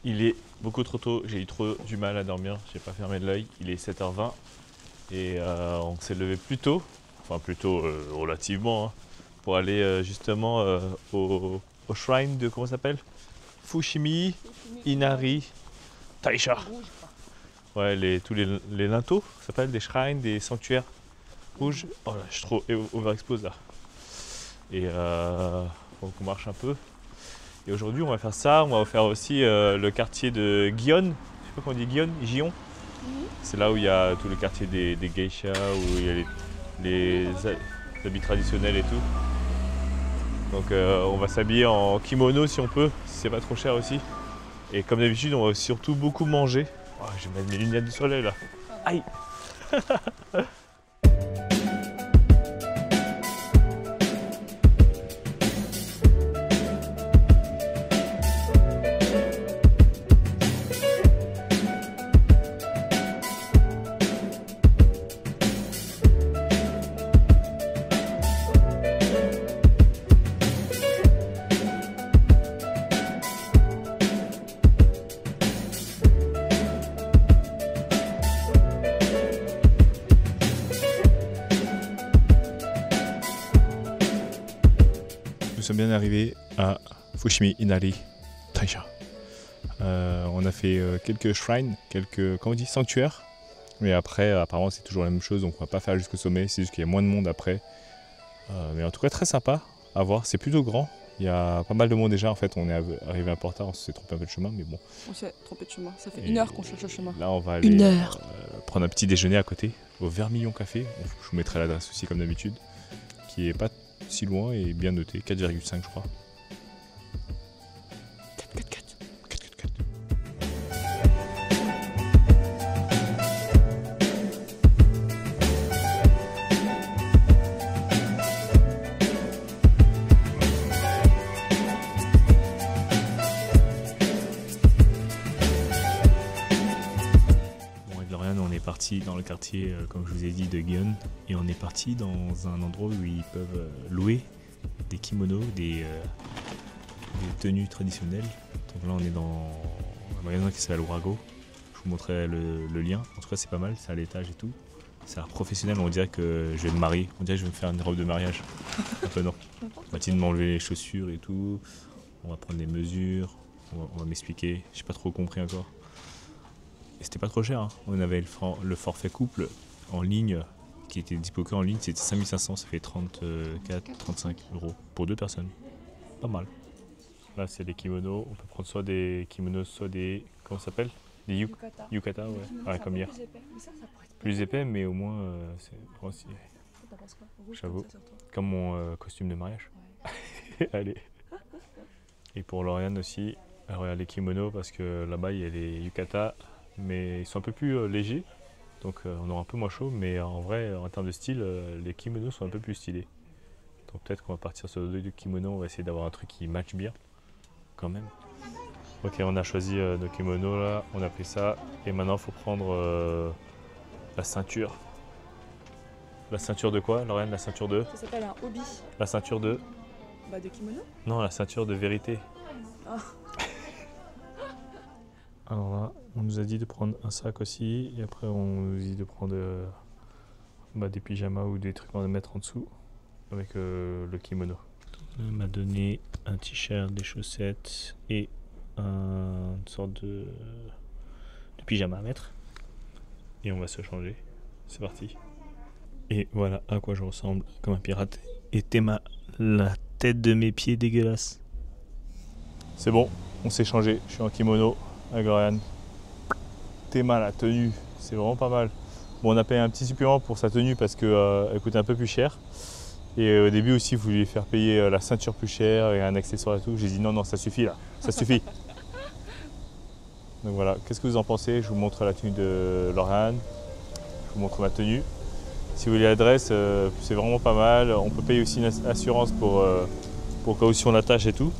Il est beaucoup trop tôt, j'ai eu trop du mal à dormir, j'ai pas fermé de l'œil. Il est 7h20 et on s'est levé plus tôt, enfin plus tôt relativement, hein, pour aller justement au shrine de, comment ça s'appelle, Fushimi Inari Taisha. Ouais, tous les linteaux, ça s'appelle des shrines, des sanctuaires rouges. Oh là, je suis trop overexpose là. Et donc on marche un peu. Et aujourd'hui, on va faire ça. On va faire aussi le quartier de Gion. Je sais pas comment on dit Gion. C'est là où il y a tout le quartier des geishas, où il y a les habits traditionnels et tout. Donc on va s'habiller en kimono si on peut, si c'est pas trop cher aussi. Et comme d'habitude, on va surtout beaucoup manger. Oh, je vais mettre mes lunettes de soleil là. Aïe. Nous sommes bien arrivés à Fushimi Inari Taisha. On a fait quelques shrines, comment on dit, sanctuaires. Mais après, apparemment, c'est toujours la même chose, donc on va pas faire jusqu'au sommet. C'est juste qu'il y a moins de monde après. Mais en tout cas, très sympa à voir. C'est plutôt grand. Il y a pas mal de monde déjà. En fait, on est arrivé un peu en retard. On s'est trompé un peu de chemin, mais bon. On s'est trompé de chemin. Ça fait 1 heure qu'on cherche le chemin. Là, on va aller prendre un petit déjeuner à côté, au Vermillon Café. Je vous mettrai l'adresse aussi, comme d'habitude, qui est pas si loin et bien noté, 4,5 je crois. 4. On est parti dans le quartier, comme je vous ai dit, de Gion, et on est parti dans un endroit où ils peuvent louer des kimonos, des tenues traditionnelles. Donc là on est dans un magasin qui s'appelle Warago. Je vous montrerai le lien. En tout cas c'est pas mal, c'est à l'étage et tout. C'est à l'air professionnel, on dirait que je vais me marier, on dirait que je vais me faire une robe de mariage. Un peu non. Mathilde m'a enlevé les chaussures et tout. On va prendre des mesures, on va m'expliquer, j'ai pas trop compris encore. Et c'était pas trop cher, hein. On avait le forfait couple en ligne qui était dispo en ligne, c'était 5500, ça fait 34-35 € pour 2 personnes. Pas mal. Là c'est des kimonos, on peut prendre soit des kimonos, soit des, comment ça s'appelle, des yukata, ouais, ouais, comme hier. Plus épais, mais au moins c'est vraiment stylé. J'avoue, comme mon costume de mariage. Ouais. Allez. Et pour Lauriane aussi, elle regarde les kimonos parce que là-bas il y a les yukata, mais ils sont un peu plus légers, donc on aura un peu moins chaud, mais en vrai, en termes de style, les kimonos sont un peu plus stylés. Donc peut-être qu'on va partir sur deux kimonos, on va essayer d'avoir un truc qui match bien, quand même. Ok, on a choisi nos kimonos là, on a pris ça, et maintenant il faut prendre la ceinture. La ceinture de quoi, Lauriane? La ceinture de? Ça s'appelle un hobby. La ceinture de? Bah de kimono? Non, la ceinture de vérité. Ah. Alors là, on nous a dit de prendre un sac aussi, et après on nous dit de prendre des pyjamas ou des trucs à mettre en dessous avec le kimono. On m'a donné un t-shirt, des chaussettes et une sorte de pyjama à mettre. Et on va se changer. C'est parti. Et voilà à quoi je ressemble comme un pirate. Et la tête de mes pieds dégueulasse. C'est bon, on s'est changé. Je suis en kimono. Avec Lauriane. Théma, la tenue, c'est vraiment pas mal. Bon, on a payé un petit supplément pour sa tenue parce qu'elle coûtait un peu plus cher. Et au début aussi, vous vouliez faire payer la ceinture plus chère et un accessoire et tout. J'ai dit non, ça suffit là, ça suffit. Donc voilà, qu'est-ce que vous en pensez? Je vous montre la tenue de Lauriane, je vous montre ma tenue. Si vous voulez l'adresse, c'est vraiment pas mal. On peut payer aussi une assurance pour caution d'attache et tout.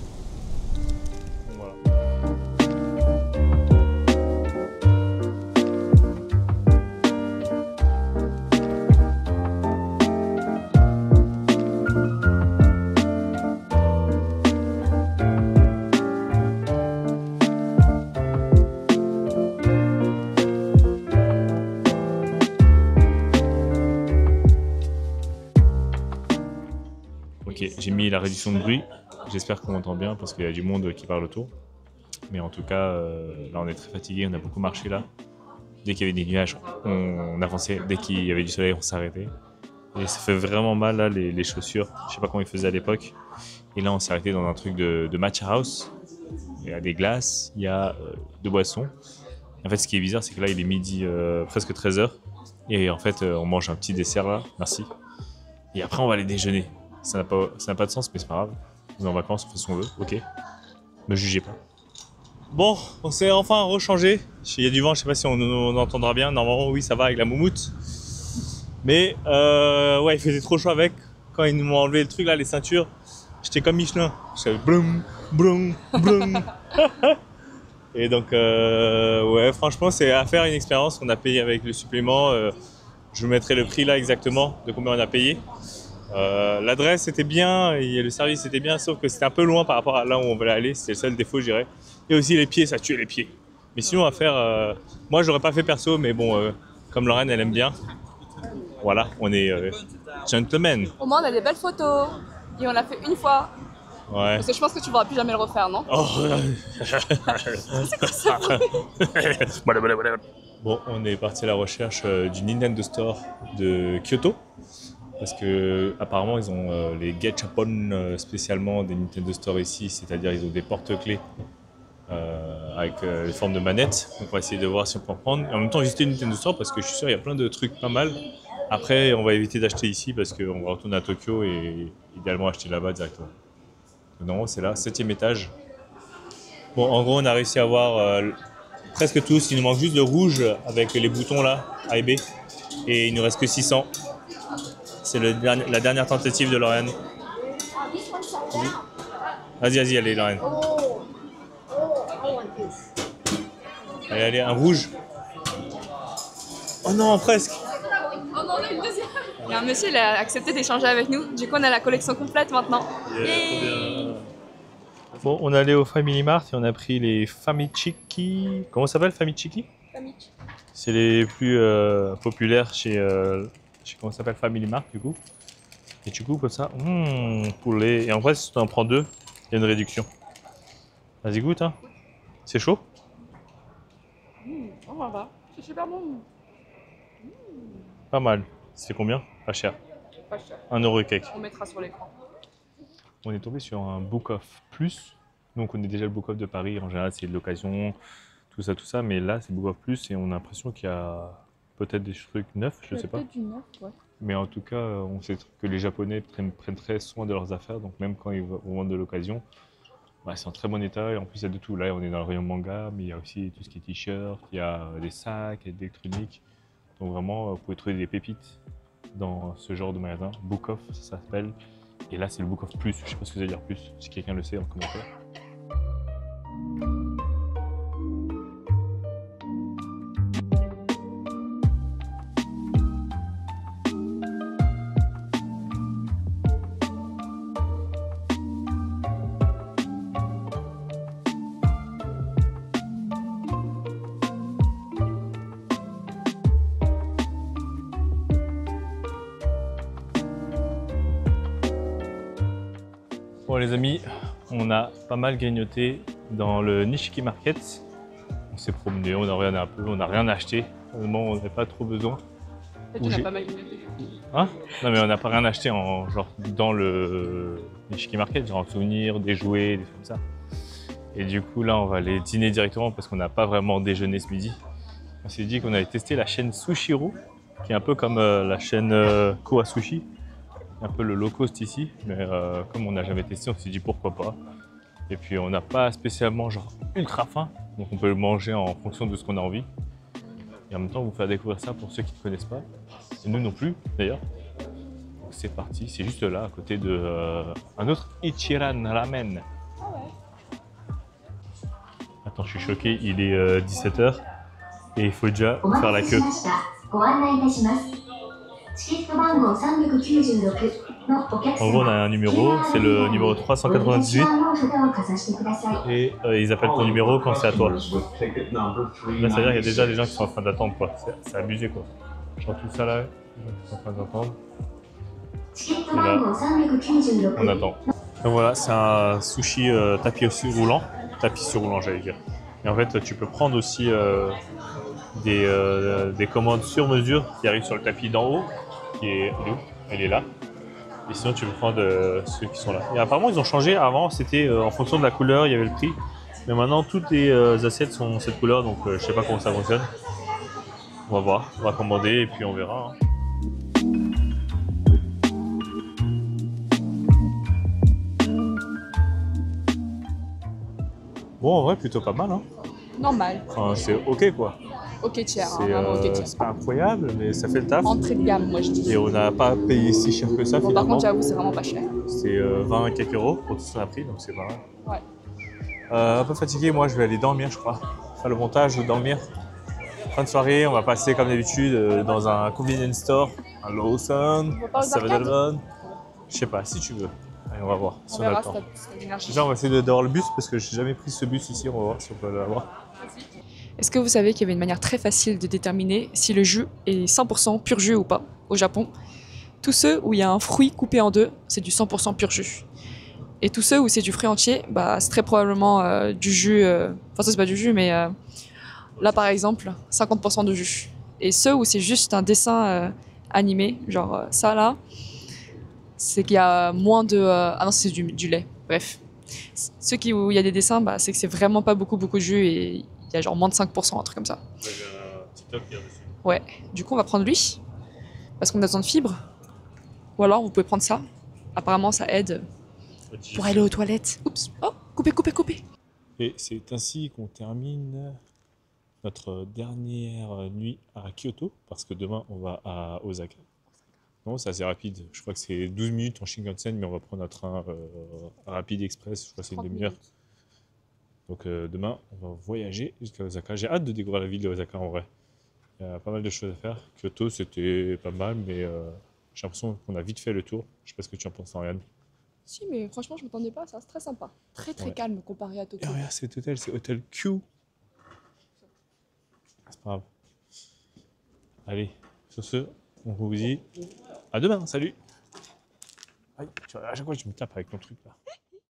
J'ai mis la réduction de bruit. J'espère qu'on m'entend bien parce qu'il y a du monde qui parle autour. Mais en tout cas, là on est très fatigué, on a beaucoup marché là. Dès qu'il y avait des nuages, on avançait. Dès qu'il y avait du soleil, on s'arrêtait. Et ça fait vraiment mal là, les chaussures. Je sais pas comment ils faisaient à l'époque. Et là, on s'est arrêté dans un truc de matcha house. Il y a des glaces, il y a de boissons. En fait, ce qui est bizarre, c'est que là, il est midi, presque 13h. Et en fait, on mange un petit dessert là, merci. Et après, on va aller déjeuner. Ça n'a pas de sens, mais c'est pas grave. On est en vacances, on fait ce qu'on veut, ok. Me jugez pas. Bon, on s'est enfin rechangé. Il y a du vent, je sais pas si on entendra bien. Normalement, oui, ça va avec la moumoute. Mais ouais, il faisait trop chaud avec. Quand ils m'ont enlevé le truc là, les ceintures, j'étais comme Michelin. J'étais broum, broum, broum. Et donc, ouais, franchement, c'est à faire une expérience. On a payé avec le supplément. Je vous mettrai le prix là exactement de combien on a payé. L'adresse était bien et le service était bien, sauf que c'était un peu loin par rapport à là où on voulait aller. C'était le seul défaut, je dirais. Et aussi les pieds, ça tuait les pieds. Mais sinon, à faire, moi, j'aurais pas fait perso, mais bon, comme Lorraine, elle aime bien. Voilà, on est gentlemen. Au moins, on a des belles photos. Et on l'a fait une fois. Ouais. Parce que je pense que tu ne pourras plus jamais le refaire, non? Oh. C'est quoi ça? Bon, on est parti à la recherche du Nintendo Store de Kyoto. Parce que apparemment ils ont les Gachapon spécialement des Nintendo Store ici, c'est-à-dire ils ont des porte-clés avec les formes de manettes. Donc on va essayer de voir si on peut en prendre. Et en même temps visiter le Nintendo Store parce que je suis sûr il y a plein de trucs pas mal. Après on va éviter d'acheter ici parce qu'on va retourner à Tokyo et idéalement acheter là-bas directement. Donc non, c'est là, 7e étage. Bon, en gros on a réussi à avoir presque tous. Il nous manque juste le rouge avec les boutons là, A et B. Et il nous reste que 600. C'est la dernière tentative de Lorraine. Vas-y, allez, Lorraine. Allez, un rouge. Oh non, presque. Oh non, on a une deuxième. Il y a un monsieur, il a accepté d'échanger avec nous. Du coup, on a la collection complète maintenant. Yeah, bon, on est allé au Family Mart et on a pris les Famichiki. Comment ça s'appelle, Famichiki? C'est les plus populaires chez comment ça s'appelle, Family Mart du coup. Et tu coupes comme ça, poulet. Et en vrai, si tu en prends deux, il y a une réduction. Vas-y, goûte, hein. C'est chaud? Oh, ça va. C'est super bon. Pas mal. C'est combien? Pas cher. Pas cher. 1€ et quelques. On mettra sur l'écran. On est tombé sur un Book of Plus. Donc on est déjà le Book of de Paris. En général, c'est de l'occasion, tout ça. Mais là, c'est Book of Plus et on a l'impression qu'il y a peut-être des trucs neufs, je sais pas. Peut-être du neuf, ouais. Mais en tout cas, on sait que les Japonais prennent très soin de leurs affaires. Donc même quand ils vont vendre de l'occasion, bah, c'est en très bon état. Et en plus, il y a de tout. Là, on est dans le rayon manga, mais il y a aussi tout ce qui est t-shirt, il y a des sacs, il y a de l'électronique. Donc vraiment, vous pouvez trouver des pépites dans ce genre de magasin. Book of, ça s'appelle. Et là, c'est le Book of Plus. Je sais pas ce que ça veut dire plus. Si quelqu'un le sait, en commentaire. Bon les amis, on a pas mal grignoté dans le Nishiki Market. On s'est promené, on a regardé un peu, on n'a rien acheté. Honnêtement, on n'avait pas trop besoin. Tu n'as pas mal grignoté. Hein? Non mais on n'a pas rien acheté genre dans le Nishiki Market, genre en souvenir, des jouets, des trucs comme ça. Et du coup là on va aller dîner directement parce qu'on n'a pas vraiment déjeuné ce midi. On s'est dit qu'on allait tester la chaîne Sushiro, qui est un peu comme la chaîne Koa Sushi. Un peu le low cost ici, mais comme on n'a jamais testé, on s'est dit pourquoi pas. Et puis on n'a pas spécialement genre ultra faim, donc on peut le manger en fonction de ce qu'on a envie. Et en même temps vous faire découvrir ça pour ceux qui ne connaissent pas, et nous non plus d'ailleurs. Donc c'est parti, c'est juste là à côté de un autre Ichiran Ramen. Ah ouais. Attends, je suis choqué, il est 17h et il faut déjà faire la queue. En gros, on a un numéro, c'est le numéro 398 et ils appellent ton numéro quand c'est à toi. Là, ça veut dire qu'il y a déjà des gens qui sont en train d'attendre, quoi. C'est abusé, quoi. Genre tout ça là, les gens qui sont en train d'attendre. Et là, on attend. Donc voilà, c'est un sushi tapis sur roulant j'allais dire. Et en fait, tu peux prendre aussi des commandes sur mesure qui arrivent sur le tapis d'en haut, elle est là. Et sinon, tu peux prendre ceux qui sont là. Et apparemment, ils ont changé. Avant, c'était en fonction de la couleur, il y avait le prix. Mais maintenant, toutes les assiettes sont cette couleur, donc je sais pas comment ça fonctionne. On va voir, on va commander et puis on verra. Bon, en vrai, plutôt pas mal. Hein. Normal. Enfin, c'est ok quoi. Ok tiers, hein, C'est vraiment ok tiers. pas incroyable, mais ça fait le taf. Entrée de gamme, moi je dis. Et on n'a pas payé si cher que ça Bon, finalement. par contre, j'avoue, c'est vraiment pas cher. C'est 20 et quelques euros pour tout ce qu'on a pris, donc c'est pas mal. Ouais. Un peu fatigué, moi je vais aller dormir, je crois. Faire le montage, dormir. Fin de soirée, on va passer comme d'habitude dans un convenience store, un Lawson, un 7-Eleven. Je sais pas, si tu veux. Allez, on va voir si on a le temps. Déjà, on va essayer d'avoir le bus parce que j'ai jamais pris ce bus ici, on va voir si on peut l'avoir. Est-ce que vous savez qu'il y avait une manière très facile de déterminer si le jus est 100% pur jus ou pas au Japon? Tous ceux où il y a un fruit coupé en deux, c'est du 100% pur jus. Et tous ceux où c'est du fruit entier, bah, c'est très probablement du jus. Enfin, ça c'est pas du jus, mais là par exemple, 50% de jus. Et ceux où c'est juste un dessin animé, genre ça là, c'est qu'il y a moins de. Ah non, c'est du lait. Bref. Ceux où il y a des dessins, bah, c'est que c'est vraiment pas beaucoup de jus et il y a genre moins de 5%, un truc comme ça. J'ai un TikTok qui est dessus. Ouais, du coup on va prendre lui, parce qu'on a besoin de fibres. Ou alors vous pouvez prendre ça. Apparemment ça aide pour aller aux toilettes. Oups, oh, coupé. Et c'est ainsi qu'on termine notre dernière nuit à Kyoto, parce que demain on va à Osaka. Non, c'est assez rapide. Je crois que c'est 12 minutes en Shinkansen, mais on va prendre un train rapide express. Je crois que c'est une demi-heure. Donc demain, on va voyager jusqu'à Osaka. J'ai hâte de découvrir la ville de Osaka en vrai. Il y a pas mal de choses à faire. Kyoto, c'était pas mal, mais j'ai l'impression qu'on a vite fait le tour. Je sais pas ce que tu en penses, Ariane. Si, mais franchement, je m'attendais pas à ça. C'est très sympa. Très Ouais. calme comparé à Tokyo. Et regarde cet hôtel, c'est Hôtel Q. C'est pas grave. Allez, sur ce, on vous dit à demain. Salut. Aïe, à chaque fois, je me tape avec ton truc là.